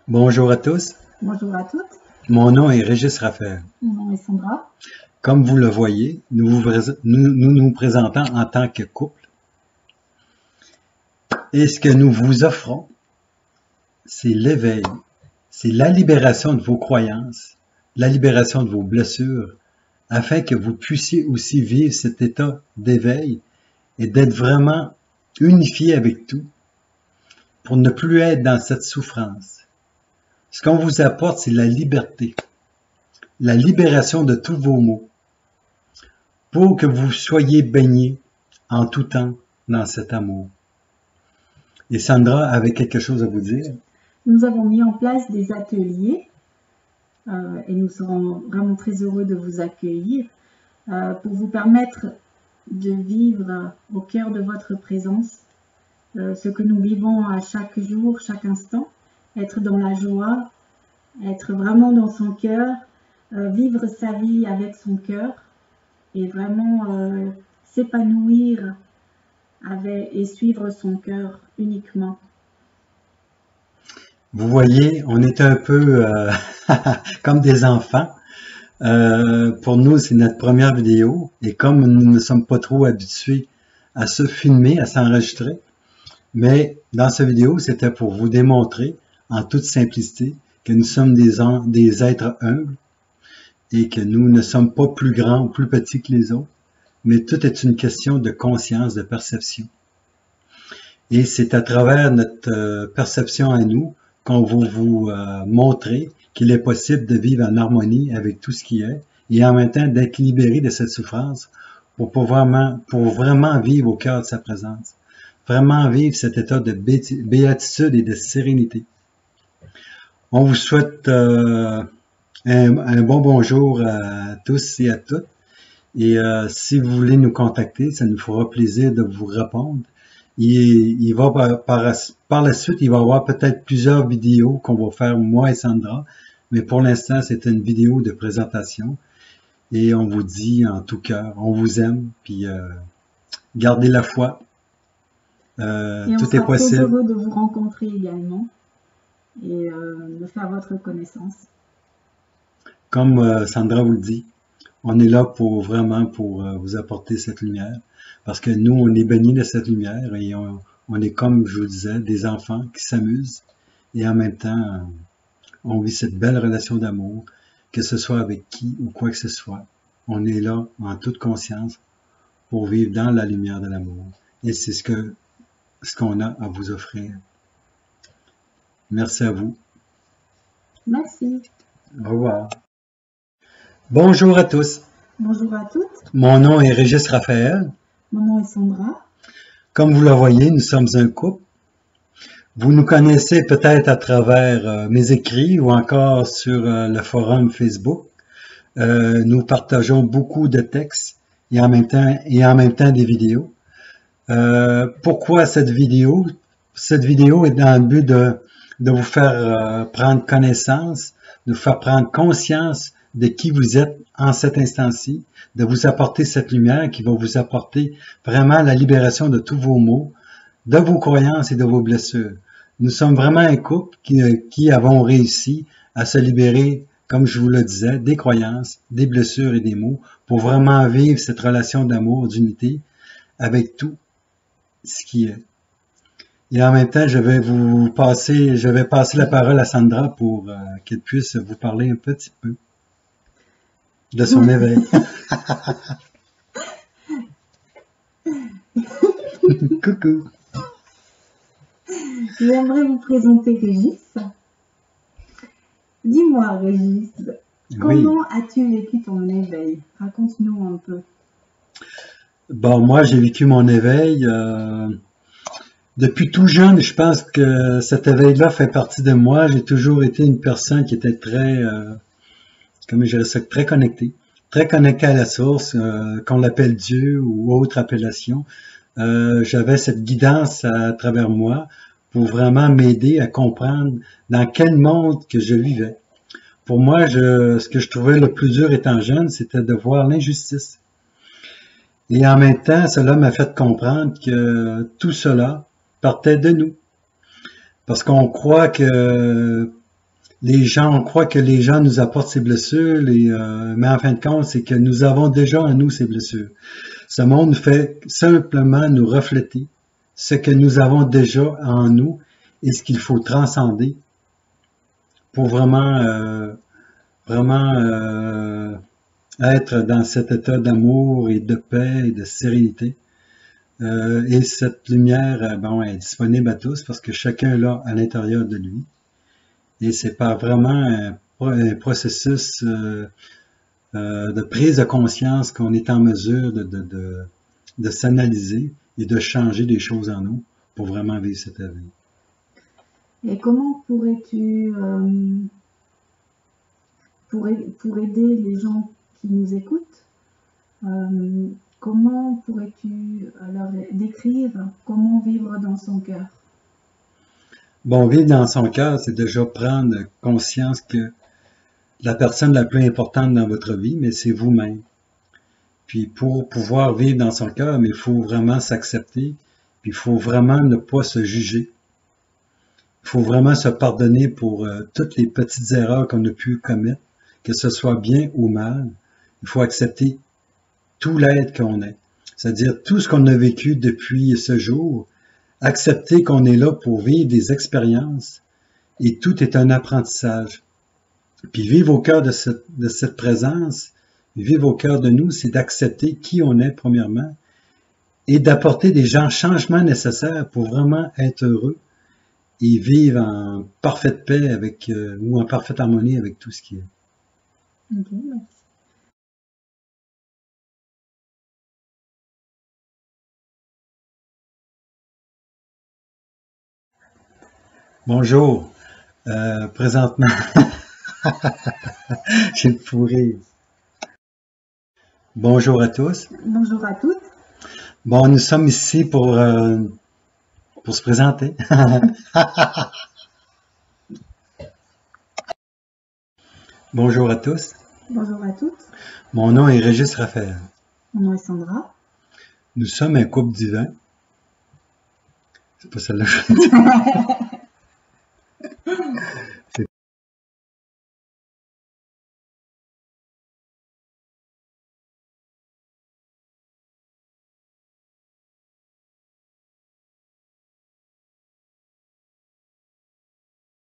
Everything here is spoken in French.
Bonjour à tous, Bonjour à toutes, mon nom est Régis Raphaël. mon nom est Sandra. Comme vous le voyez, nous présentons en tant que couple. Et ce que nous vous offrons, c'est l'éveil, c'est la libération de vos croyances, la libération de vos blessures, afin que vous puissiez aussi vivre cet état d'éveil et d'être vraiment unifié avec tout, pour ne plus être dans cette souffrance. Ce qu'on vous apporte, c'est la liberté, la libération de tous vos maux, pour que vous soyez baignés en tout temps dans cet amour. Et Sandra avait quelque chose à vous dire. Nous avons mis en place des ateliers et nous serons vraiment très heureux de vous accueillir pour vous permettre de vivre au cœur de votre présence ce que nous vivons à chaque jour, chaque instant, être dans la joie, être vraiment dans son cœur, vivre sa vie avec son cœur et vraiment s'épanouir et suivre son cœur uniquement. Vous voyez, on est un peu comme des enfants. Pour nous, c'est notre première vidéo. Et comme nous ne sommes pas trop habitués à se filmer, à s'enregistrer, mais dans cette vidéo, c'était pour vous démontrer en toute simplicité que nous sommes des êtres humbles et que nous ne sommes pas plus grands ou plus petits que les autres, mais tout est une question de conscience, de perception. Et c'est à travers notre perception à nous qu'on va vous montrer qu'il est possible de vivre en harmonie avec tout ce qui est et en même temps d'être libéré de cette souffrance pour vraiment vivre au cœur de sa présence, vraiment vivre cet état de béatitude et de sérénité. On vous souhaite un bon bonjour à tous et à toutes. Et si vous voulez nous contacter, ça nous fera plaisir de vous répondre. Il va par la suite, il va y avoir peut-être plusieurs vidéos qu'on va faire moi et Sandra, mais pour l'instant, c'est une vidéo de présentation. Et on vous dit en tout cœur, on vous aime, puis gardez la foi. Et tout est possible. On sera très heureux de vous rencontrer également et de faire votre connaissance. Comme Sandra vous le dit, on est là pour vous apporter cette lumière, parce que nous, on est baignés de cette lumière et on est, comme je vous disais, des enfants qui s'amusent et en même temps, on vit cette belle relation d'amour, que ce soit avec qui ou quoi que ce soit. On est là en toute conscience pour vivre dans la lumière de l'amour. Et c'est ce qu'on a à vous offrir. Merci à vous. Merci. Au revoir. Bonjour à tous. Bonjour à toutes. Mon nom est Régis Raphaël. Mon nom est Sandra. Comme vous le voyez, nous sommes un couple. Vous nous connaissez peut-être à travers mes écrits ou encore sur le forum Facebook. Nous partageons beaucoup de textes et en même temps des vidéos. Pourquoi cette vidéo? Cette vidéo est dans le but de vous faire prendre connaissance, de vous faire prendre conscience de qui vous êtes en cet instant-ci, de vous apporter cette lumière qui va vous apporter vraiment la libération de tous vos maux, de vos croyances et de vos blessures. Nous sommes vraiment un couple qui avons réussi à se libérer, comme je vous le disais, des croyances, des blessures et des maux, pour vraiment vivre cette relation d'amour, d'unité avec tout ce qui est. Et en même temps, je vais passer la parole à Sandra pour qu'elle puisse vous parler un petit peu de son éveil. Coucou. J'aimerais vous présenter Régis. Dis-moi, Régis, comment as-tu vécu ton éveil? Raconte-nous un peu. Bon, moi, j'ai vécu mon éveil depuis tout jeune. Je pense que cet éveil-là fait partie de moi. J'ai toujours été une personne qui était très connectée à la source, qu'on l'appelle Dieu ou autre appellation. J'avais cette guidance à travers moi pour vraiment m'aider à comprendre dans quel monde que je vivais. Pour moi, ce que je trouvais le plus dur étant jeune, c'était de voir l'injustice. Et en même temps, cela m'a fait comprendre que tout cela partait de nous. Parce qu'on croit que les gens, on croit que les gens nous apportent ces blessures, mais en fin de compte, c'est que nous avons déjà en nous ces blessures. Ce monde fait simplement nous refléter ce que nous avons déjà en nous et ce qu'il faut transcender pour vraiment être dans cet état d'amour et de paix et de sérénité. Et cette lumière, bon, est disponible à tous parce que chacun l'a à l'intérieur de lui. Et c'est pas vraiment un processus de prise de conscience qu'on est en mesure de s'analyser et de changer des choses en nous pour vraiment vivre cette vie. Et comment pourrais-tu, pour aider les gens qui nous écoutent, comment pourrais-tu leur décrire comment vivre dans son cœur? Bon, vivre dans son cœur, c'est déjà prendre conscience que la personne la plus importante dans votre vie, mais c'est vous-même. Puis pour pouvoir vivre dans son cœur, mais il faut vraiment s'accepter, puis il faut vraiment ne pas se juger. Il faut vraiment se pardonner pour toutes les petites erreurs qu'on a pu commettre, que ce soit bien ou mal. Il faut accepter tout l'être qu'on est, c'est-à-dire tout ce qu'on a vécu depuis ce jour, accepter qu'on est là pour vivre des expériences et tout est un apprentissage. Puis vivre au cœur de cette présence, vivre au cœur de nous, c'est d'accepter qui on est premièrement et d'apporter des changements nécessaires pour vraiment être heureux et vivre en parfaite paix avec ou en parfaite harmonie avec tout ce qui est. Ok, merci. Bonjour. Présentement, j'ai le fou rire. Bonjour à tous. Bonjour à toutes. Bon, nous sommes ici pour se présenter. Bonjour à tous. Bonjour à toutes. Mon nom est Régis Raphaël. Mon nom est Sandra. Nous sommes un couple divin. C'est pas celle-là.